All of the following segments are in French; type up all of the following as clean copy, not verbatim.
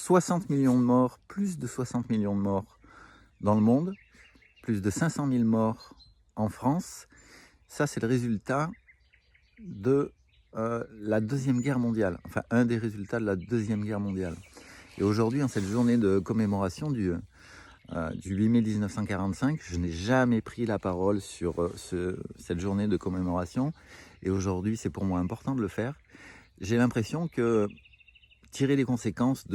60 millions de morts, plus de 60 millions de morts dans le monde, plus de 500 000 morts en France. Ça, c'est le résultat de la Deuxième Guerre mondiale, enfin un des résultats de la Deuxième Guerre mondiale. Et aujourd'hui, en cette journée de commémoration du 8 mai 1945, je n'ai jamais pris la parole sur cette journée de commémoration. Et aujourd'hui, c'est pour moi important de le faire. J'ai l'impression que tirer les conséquences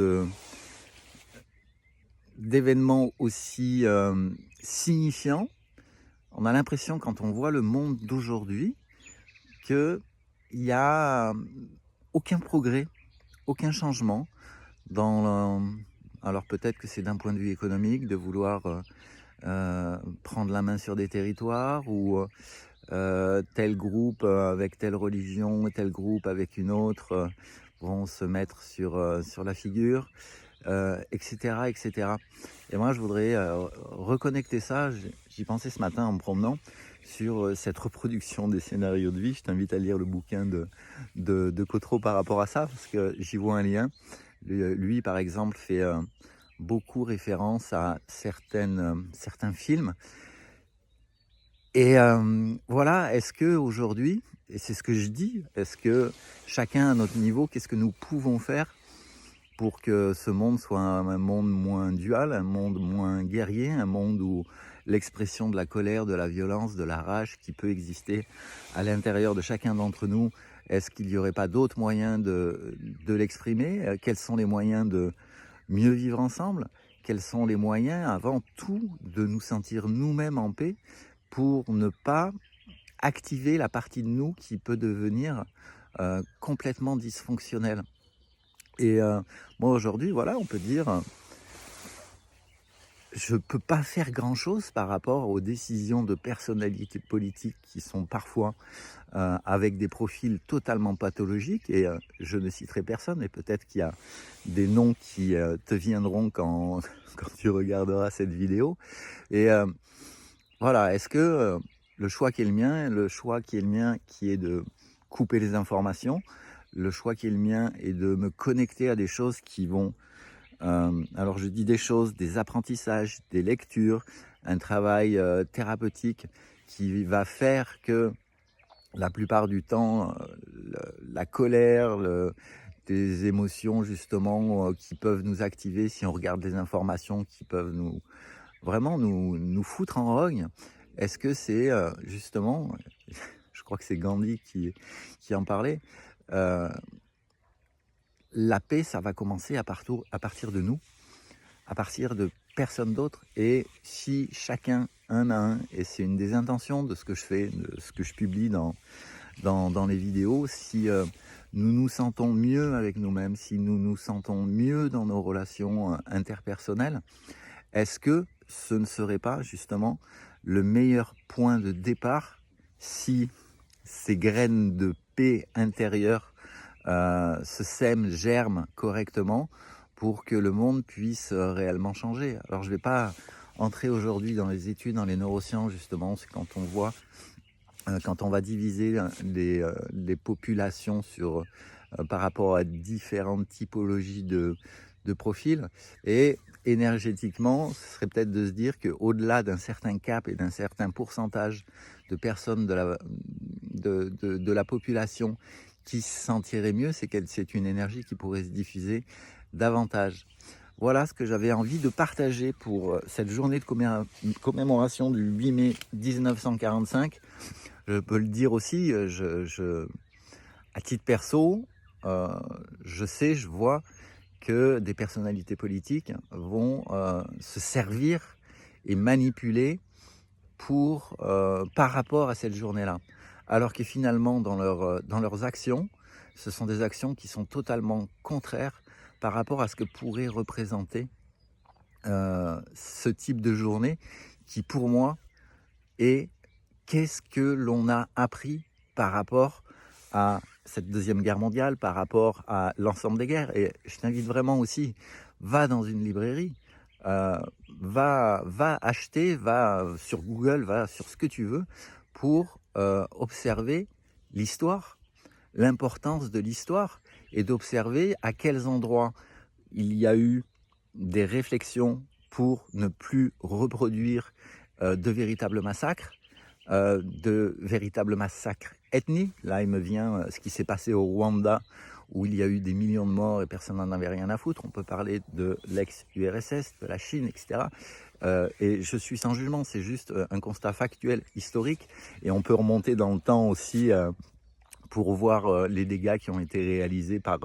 d'événements aussi signifiants, on a l'impression quand on voit le monde d'aujourd'hui qu'il n'y a aucun progrès, aucun changement alors peut-être que c'est d'un point de vue économique, de vouloir prendre la main sur des territoires ou tel groupe avec telle religion, tel groupe avec une autre vont se mettre sur la figure, etc., etc. Et moi, je voudrais reconnecter ça. J'y pensais ce matin en me promenant sur cette reproduction des scénarios de vie. Je t'invite à lire le bouquin de Cotreau par rapport à ça, parce que j'y vois un lien. Lui, par exemple, fait beaucoup référence à certains films. Et voilà, est-ce qu'aujourd'hui, et c'est ce que je dis, est-ce que chacun à notre niveau, qu'est-ce que nous pouvons faire pour que ce monde soit un monde moins dual, un monde moins guerrier, un monde où l'expression de la colère, de la violence, de la rage qui peut exister à l'intérieur de chacun d'entre nous, est-ce qu'il n'y aurait pas d'autres moyens de l'exprimer? Quels sont les moyens de mieux vivre ensemble? Quels sont les moyens, avant tout, de nous sentir nous-mêmes en paix pour ne pas activer la partie de nous qui peut devenir complètement dysfonctionnelle? Et moi aujourd'hui, voilà, on peut dire, je ne peux pas faire grand-chose par rapport aux décisions de personnalités politiques qui sont parfois avec des profils totalement pathologiques. Et je ne citerai personne, mais peut-être qu'il y a des noms qui te viendront quand tu regarderas cette vidéo. Et voilà, est-ce que le choix qui est le mien, qui est de couper les informations, le choix qui est le mien est de me connecter à des choses qui vont, alors je dis des choses, des apprentissages, des lectures, un travail thérapeutique qui va faire que la plupart du temps, la colère, des émotions justement qui peuvent nous activer si on regarde des informations qui peuvent nous foutre en rogne. Est-ce que c'est justement, je crois que c'est Gandhi qui en parlait, la paix, ça va commencer à partir de nous, à partir de personne d'autre. Et si chacun, un à un, et c'est une des intentions de ce que je fais, de ce que je publie dans les vidéos, si nous nous sentons mieux avec nous-mêmes, si nous nous sentons mieux dans nos relations interpersonnelles, est-ce que ce ne serait pas justement le meilleur point de départ si ces graines de paix intérieure se sèment, germent correctement pour que le monde puisse réellement changer? Alors je ne vais pas entrer aujourd'hui dans les études, dans les neurosciences justement, c'est quand on voit, quand on va diviser les populations par rapport à différentes typologies de profils, et énergétiquement, ce serait peut-être de se dire qu'au-delà d'un certain cap et d'un certain pourcentage de personnes de la population qui se sentirait mieux, c'est une énergie qui pourrait se diffuser davantage. Voilà ce que j'avais envie de partager pour cette journée de commémoration du 8 mai 1945. Je peux le dire aussi, à titre perso, je vois que des personnalités politiques vont se servir et manipuler par rapport à cette journée-là. Alors que finalement, dans leurs actions, ce sont des actions qui sont totalement contraires par rapport à ce que pourrait représenter ce type de journée qui, pour moi, est qu'est-ce que l'on a appris par rapport à cette Deuxième Guerre mondiale, par rapport à l'ensemble des guerres. Et je t'invite vraiment aussi, va dans une librairie, va acheter, va sur Google, va sur ce que tu veux pour observer l'histoire, l'importance de l'histoire et d'observer à quels endroits il y a eu des réflexions pour ne plus reproduire de véritables massacres, de véritables massacres ethniques. Là, il me vient ce qui s'est passé au Rwanda, où il y a eu des millions de morts et personne n'en avait rien à foutre. On peut parler de l'ex-URSS, de la Chine, etc. Et je suis sans jugement, c'est juste un constat factuel, historique. Et on peut remonter dans le temps aussi pour voir les dégâts qui ont été réalisés par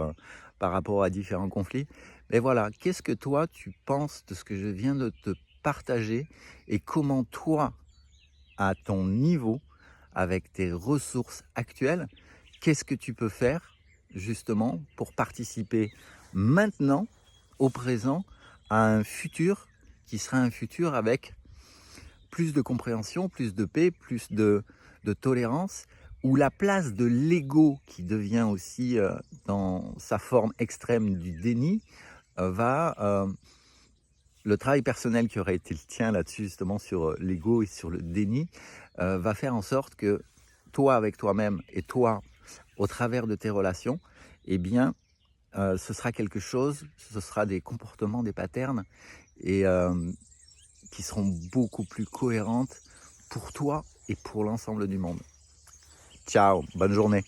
rapport à différents conflits. Mais voilà, qu'est-ce que toi, tu penses de ce que je viens de te partager et comment toi, à ton niveau, avec tes ressources actuelles, qu'est-ce que tu peux faire justement pour participer maintenant, au présent, à un futur qui sera un futur avec plus de compréhension, plus de paix, plus de tolérance, où la place de l'ego qui devient aussi dans sa forme extrême du déni le travail personnel qui aurait été le tien là-dessus justement sur l'ego et sur le déni va faire en sorte que toi avec toi-même et toi au travers de tes relations, eh bien ce sera quelque chose, ce sera des comportements, des patterns et qui seront beaucoup plus cohérentes pour toi et pour l'ensemble du monde. Ciao, bonne journée.